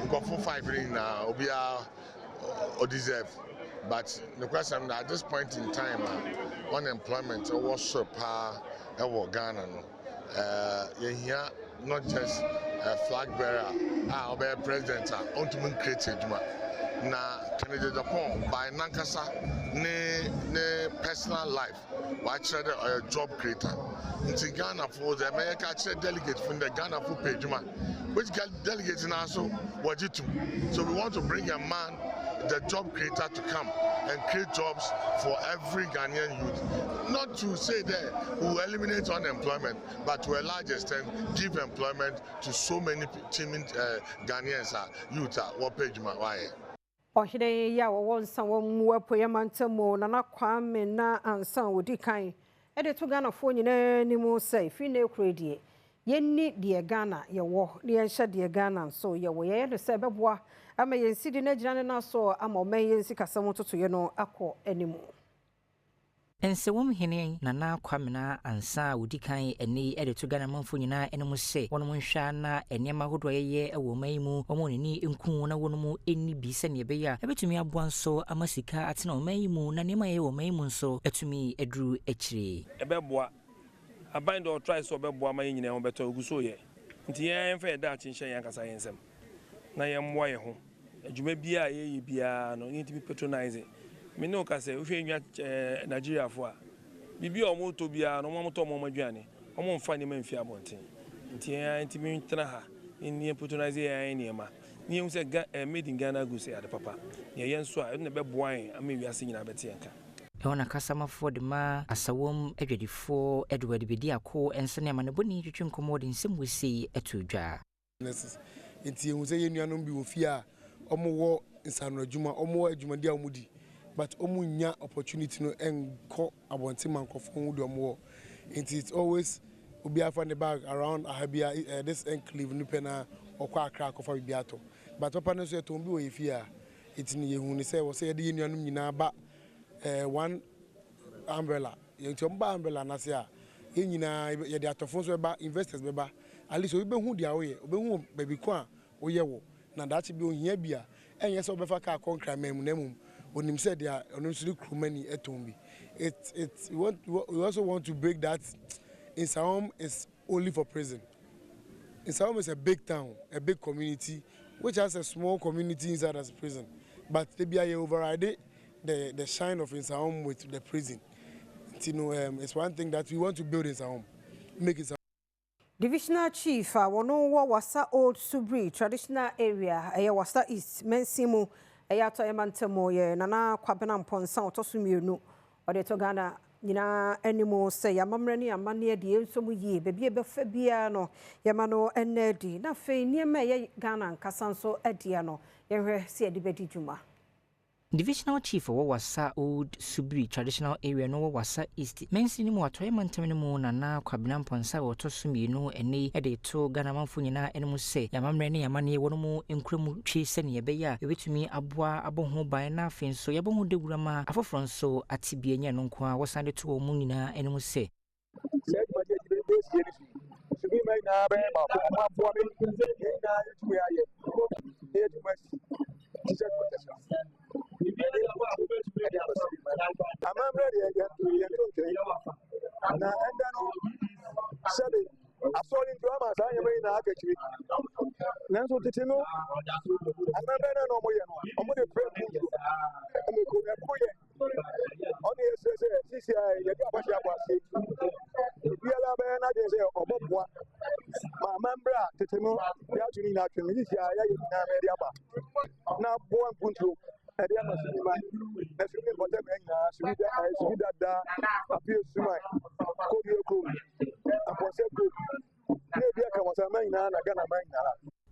go for 5 ring na obia o deserve. But the question at this point in time, unemployment was so far Ghana. Here not just a flag bearer, our president, ultimate created. Na Kennedy Japan by Nankasa, ne personal life, watch a job creator. In Ghana for the America delegate from the Ghana for Pejuma, which delegates in also Wajitu. So we want to bring a man, the job creator, to come and create jobs for every Ghanaian youth. Not to say that we will eliminate unemployment, but to a large extent give employment to so many teeming Ghanaians, youth, what Pejuma. Why? Ohide ya wo nsa wo mu apoyamantamo na Kwame na ansa wodi kan ede to Ghana fo nyina ni mu sai fi na ekredie yenni de Ghana ye wo ne yenhye de Ghana so ye wo ye de se beboa ama yensidi na gyina na so ama oman yensi kasam totoye no akọ animu. Ense wom hene na Kwame na ansa wodi kan eni edeto Ghana manfo nyina enemu se wono nhwa na enema hodo ye ewo man mu omo ni nku na wono mu eni bi se ne be ya ebetumi aboa nso amasika atena oman mu na nema ye wo man mu nso etumi eduru ekire ebeboa aban do try so obeboa man nyina ho beto oguso ye nti yen fa da chinshe yan kasa yensem na ye mmoa ye ho adwuma bia ye bia no ni timi patronize me no ka se uhwe nwa Nigeria fo a bibi o mo to bia no mo to mo madwane o mo mfa ne manfi abonten nti anti me ntena ha ni patronize ya ni ema ni hu se made in Ghana go say ade papa ye yenso a ne be boan ama wiase nyina bete enka Ewana kasama for the ma asawom edwedifo Edward bedi akọ ense ne amane boni twetwe nkomo de nsem wesi etudwa nti hu se ye nuanom bi wo fi a omo wo nsano adwuma omo adwumadi a omo di but omunya opportunity no enko abonte mankofo hu de omo and it's always obi afa the bag around ahabia this enclave no pena okwa akra kofa biato but papa no so to bi wo yefia itini yehu ni say wo say de yenuanum nyina ba one umbrella yenti omba umbrella na say a yenyina ye de atofo so ba investors be ba at least obi be hu dia wo ye obi hu baby ko a wo ye wo na dachi bi ohia bia enye so befa ka konkra mem na mum onim said there honestly crew many etombi we also want to break that Insaom is only for prison. Insaom is a big town, a big community which has a small community inside as a prison, but they be override the shine of Insaom with the prison. You know, it's one thing that we want to build Insaom, make it. Divisional Chief wono wasa Old Subri traditional area wasa East Mensimu to emantemo ye nana kwabena mponsa otosumienu ode to Ghana nyina animo se yamamrani amane de ensomu yi bebi ebefa bia no yamano enedi na fe niema ye Ghana nkasanso adia no yehwe se ade bedi dwuma Divisional Chief of Wawasa Old Subri Traditional Area no Wawasa East. Mensi ni mu atoye mantam mu na kwabena mponsa wo to sumi no ene e de to Ghana manfo nyina ene mu se yamamre ne yamane wono mu enkremu twi se ne yebeya ebetumi aboa aboho ban na afin so yebohu de wurama afoforo nso atibie nya no nko a wosande to wo mu nyina ene mu se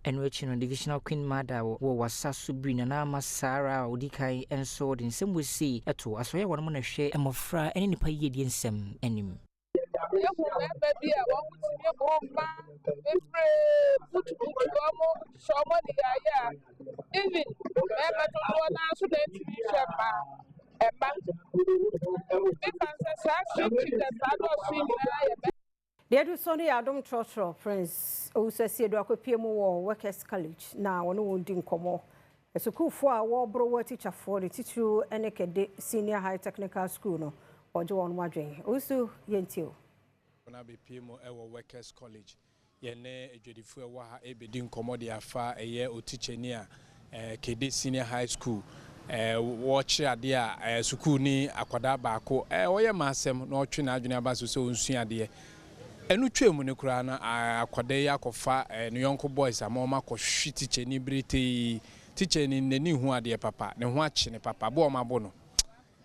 Enrichino Divisional Queen Mada wo wasa subri na masara odikai enso de nsem wesi eto asoye wono mo na hwe emofra ene nipa yedi nsem enim They do Sunday Adom Trotro Prince Osasi do akopie mu wo Workers College na wono wondi nkomo esukufo a wo bro teacher for the teacher enekede Senior High Technical School no oje won madwen osu yentio na be pie mu e wo Workers College ye ne edwedifo e wa ha ebedi nkomo de afa eye o teacher ni a kede Senior High School wo chiade a school ni akwada baako woye masem na otwe na adwene aba so so onsuade enu twemu ne kura na akwade yakofa no yonko boys amoma ko hwi teacher ni brite teacher ni nani hu ade papa ne ho ache ne papa bo ma bo no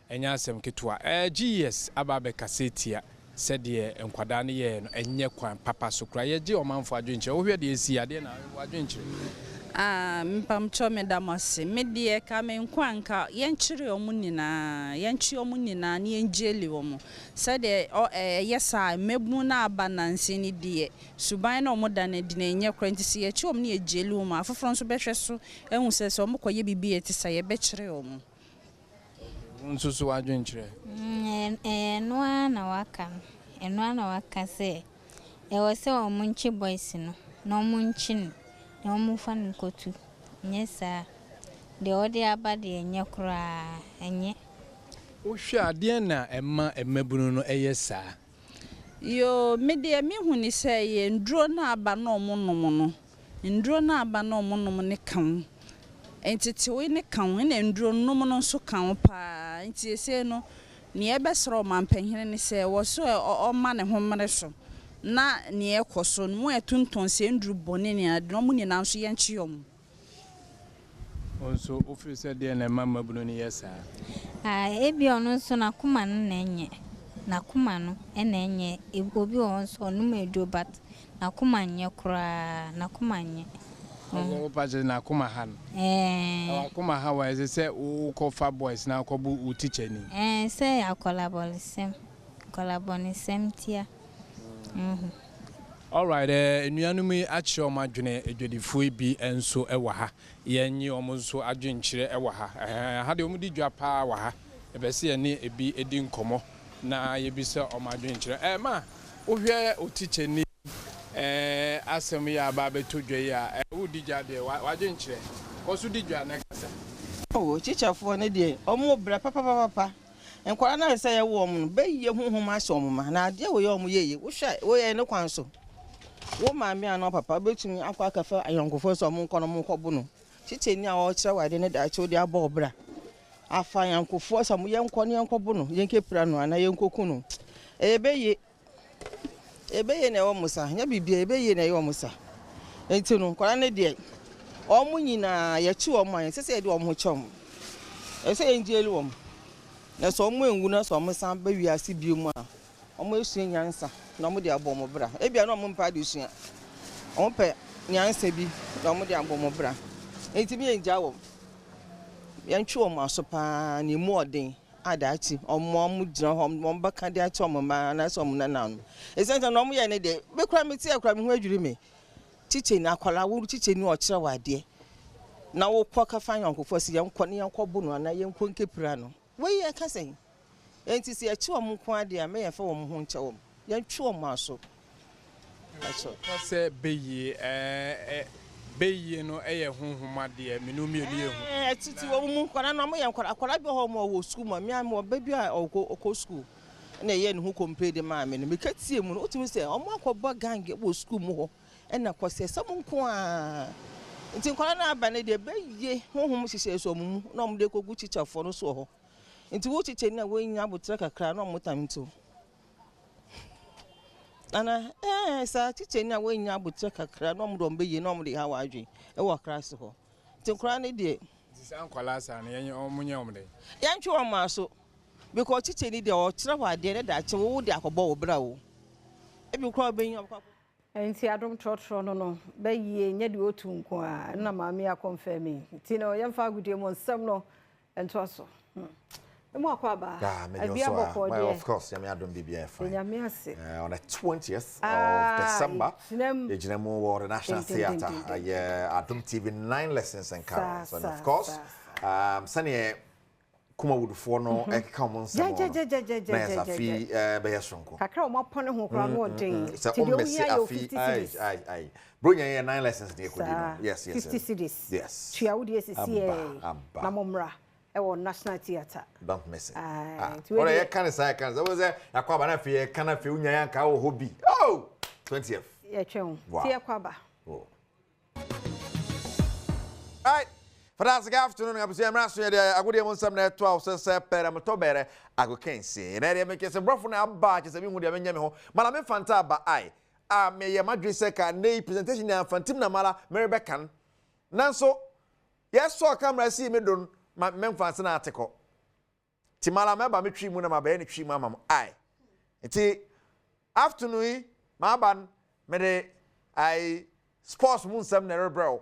enya asem ketua GS ababe kasetia sede enkwada ne ye no enye kwan papa so kura ye gi omanfo adwenche wo hwe de esi ade na adwenche mpamcho medamose medie ka menkwanka yenchire omunina yenchi omunina ni enjeli womo sade yesa mebu na abananse ni die suban na omoda na di na enye kwantisi yechi omni ejeli womo afoforo nso behwe so ehun sese omokoye bibi etisa ye bechire womo nsusu adwenchire enwa na waka se wose omunchi boys no na omunchi no mu fan kotu nyesa de odi abade enye kura enye ohwe ade na emabunu no eyesa yo mede mi huni se ye ndro na aba na omonom no ndro na aba na omonom ne kan entiti we ne kan na ndro nom no so kan pa enti ese no ne ebesro mampanhene ne se wo so o ma ne homre so na ne ekoso no etunton se ndru bone ne ade no mu ni na so yenchiom onso officer de na mama bunu ne yesa ebi ono so na kuma no na enye na kuma no na enye obi onso no medo bat na kuma nye kura na kuma nye o paje na kuma han kuma ha wa se o fa boys na ko bu teacher ni se ya collaboration tia all right enuanumi achi omadwene edwedifo bi enso ewa ha yenyi omonso adwenkyire ewa ha ha de omudi dwa pa wa ha ebese ye ne ebi edi nkomo na yebisa omadwenkyire ma ohwe otiche ni asem ya ba beto dwe ya wudi dwa de wadwenkyire koso di dwa na kasa chichafo ne de omo bra papa enkwara na se ye wo omo be ye huhum aso omo ma na ade wo ye omo ye wo hwa wo ye ne kwan so wo ma me ano papa betumi akwa kafa ayonkofo so omo nkono mo kwobu no chiche ni a wo kire wade ne da che odi aba obra afa yankofo so mo ye nko ne nkwobu no ye nkepira no ana ye nkoku no ebe ye na wo musa nya bibia ebe ye na ye wo musa enti no kwara ne de omo nyina ye chi omo an sese de omo chom ese ye njeli omo na so omo enwu na so omo san ba wiase biom a omo esu nyansa na omo de abo mo bra ebia na omo mpa de esu omo pe nyansa bi na omo de abo mo bra enti bi enja wo yɛntwe wɔn aso paa ne mu ɔden adaakye ɔmo gyina hɔ ɔmo bɛka de akyɛ ɔmo ma anaasɛ ɔmo nananom ɛsɛnta na ɔmo yɛ ne de bɛkura me ti akura me ho adwiri me tikye na akwala wo tikye ni ɔkyerɛ wɔ adeɛ na wo kɔ ka fa yɔnkofo si yɛnkɔ ne yɛnkɔ bu no na yɛnkɔ nkepira no wei yɛ ka sɛn enti si yɛkye ɔmo nko adeɛ a mɛyɛ fa ɔmo ho nkyɛ ɔmo yɛntwe ɔmo aso sɛ beyi no ɛyɛ honhoma deɛ menu mi ni ehu titi wo mu kwara no mo yɛ kwara bi ho mo wo school mo me mo ba bi a oko school na yɛ ne ho compare de ma me no me katie mu no otumi sɛ ɔmo akɔbɔ gang wo school mu hɔ ɛna kɔsɛ sɛ mo nko a nti kwara na aba ne de beyi honhom hyehyɛ so mu na ɔmo de kogu chichafo no so hɔ nti wo chiche na wo nya abotra kakra na ɔmo tamto ana sa chiche na wo nya abotra kakra na ɔmo do beyi na ɔmo de ha wadwe ɛwɔ class hɔ nti kwara ne de san kwala sa na yɛn ɔmo nya ɔmo de yɛntwe ɔmo aso because chiche ni de ɔkyerɛ wɔ adeɛ ne da akye wo de akɔbɔ wo bra wo ebi kwara beyi ɔmo enti adom trɔtrɔ no bɛyie nya de otu nko a na maame akɔmfɛm nti no yɛmfa agudie mu nsɛm no ɛnto so emu akwaba abia bɔkɔ of course yami adom bibia fine nyame ase on the 20th of December ejinemu wɔ the National Theatre Adom TV 9 lessons and carols and of course sane kuma wudufo no ekeka mo nsɛm na yasafi bɛyɛ sonko kakra mo pɔne ho kra no ɔden ti de omi ya 50 cedis ai bronya yɛ 9 lessons de ekodi no yes 50 cedis yes tua wo de sisi na momra ɛwɔ National Theatre don't miss it ora yɛ kan sai kan so say yakwaba na fe kan na fe unya yanka wo hobby oh 20th yɛ twɛn ti yakwaba right for that afternoon abusu emra so de agode mu nsam na 12 se Premtobre Kasee na de me kese brofo na aba kese bi hu de me nya me ho mala me fanta aba ai a me ye madwe se ka nei presentation na fantim na mala me bekan nanso yes so camera see me don memfa se na ateko ti mala me ba me twi mu na ma ba ne twi mu amam ai enti afternoon ma ban me de ai sports mu nsam na rebro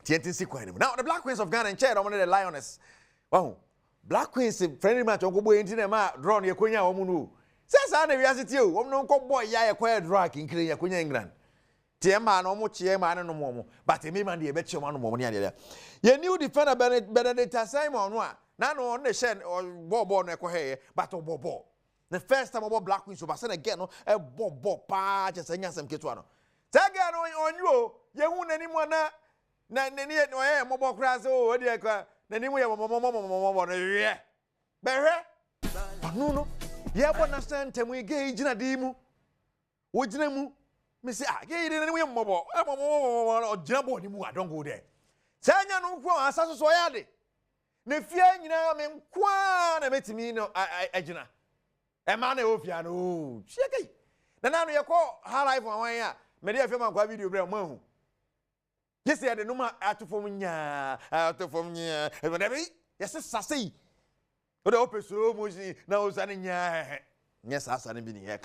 TNTC Queen. Now the Black Queens of Ghana and chair on the Lioness. Oh, Black Queens friendly match on go into the ma drawn your Queen Omunu. Says I never you. No boy ya acquired drag in Queen England. Tiema no more chairman no more. But a man the bet you one more near. Your new defender Benedetta Simon one. None on the shed or bobo necohe, but o bobo. The first time about Black Queens of again a bobo pa just a some kitwano. Tagano on you won't anyone. Na neni no eh mobo kras o odi ekwa neni mu ye momo no ye behwe anu no ye bo na sentemu ige gina di mu wo gina mu me say ah ge ide neni mu ye mobo o gina bo ni mu I don't go there sanya no kwo asaso so ya de na fia nyina me kwa na metimi no agina e ma na ofia no chieke na nanu ye ko high life wan ya me de afia man kwa video bre mo hu yes, I had no more out of nya. Yes, sassy. But the open so much now, Zania. Yes, I said, in here.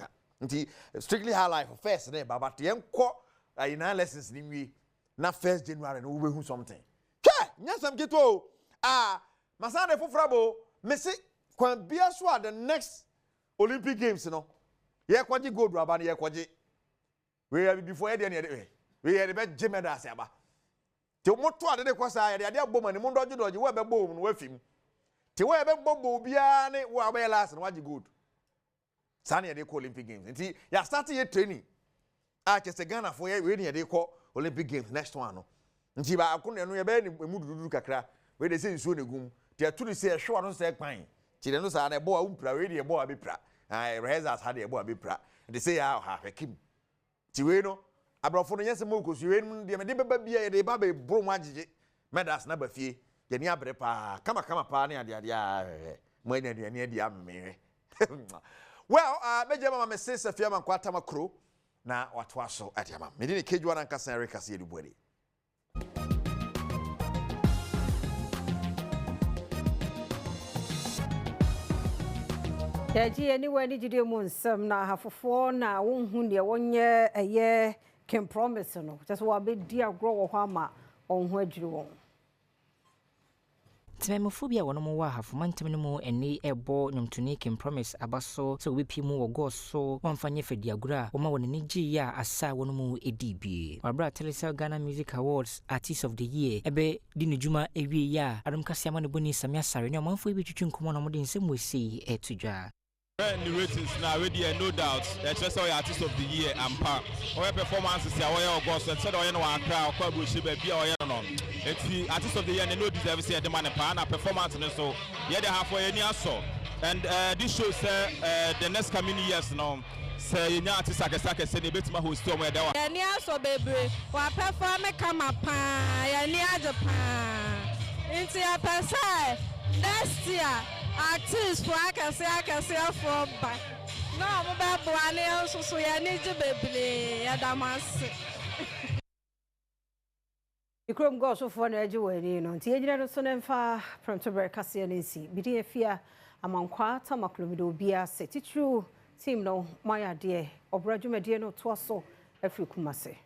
Strictly high life first, but the young court, I now lessons in me. Not 1st January, and over who something. Yes, I'm get to my son, for Frabo, Missy, can be as well the next Olympic Games, you know. Yeah, quite good, Rabani, yeah, quite. We have before any other. We had a bad Jimmy Dasaba. Ti moto ade de kwasa ade abom ani mo dojo dojo we be bom no wafim ti we be bobo bia ne wo abe last no waji good sane de ko Olympic Games nti ya start ye training a chese Ghana for ye we ne de ko Olympic Games next one no nti ba akunu no ye be ne mu dudu kakra we de se nsuo ne gum ti aturu se hwe no se kwan ti de no sa na bo a umpra we de bo a be pra ai rehearsals ha de bo a be pra de say ya ha hwekim ti we no abrofo no yese mo kosu we de me de beba bia de ba be bro mu agege medals na ba fie ye ni abre pa kama pa ne ade mo anya de ne ade ameme well meje mama me sese fie man kwata makro na watu aso ade ama me de keju wana nkasa Premtobre Kasee du bode yaji anywhere ni jide mu nsam na hafofo na wonhu ne wonye eye can promise no just wa be dia agro wo hwa ma onhu adwiri won Tememophobia wono mo wa hafomantem no mu eni ebo nyomtoni Kim Promise abaso so wepi mu wogo so wamfanye fediagura woma wonani gi ya asa wono mu edibie wabra Telesel Ghana Music Awards Artist of the Year ebe di nejuma ewie ya Adom Kasee ama ne boni Samia Sare ne amanfo ebi twetwe nkomo na mo de nsem wesi etudwa. The ratings now already no doubt. Just say Artist of the Year and pa. Our performances here, our August and said we no Accra, or Bushi be or no. It's the Artist of the Year and no deserve say the man pa na performance so. Yeah, they have any so. And this shows the next coming years now. Say you artist sakasaka say the betima host to where there. Yeah, so baby. Wa perform come up pa. Ya ni Japan. Into your person. Next year. Artists for I can say for back. No, I'm about one so I need to be Adamas. You come go so for an edge away, you know. Tia son and far from Premtobre Kasee and see. Be fear among quarter maclumido beer set it true. Team no, my dear, or Brajuma dear no twasso, a few kumase.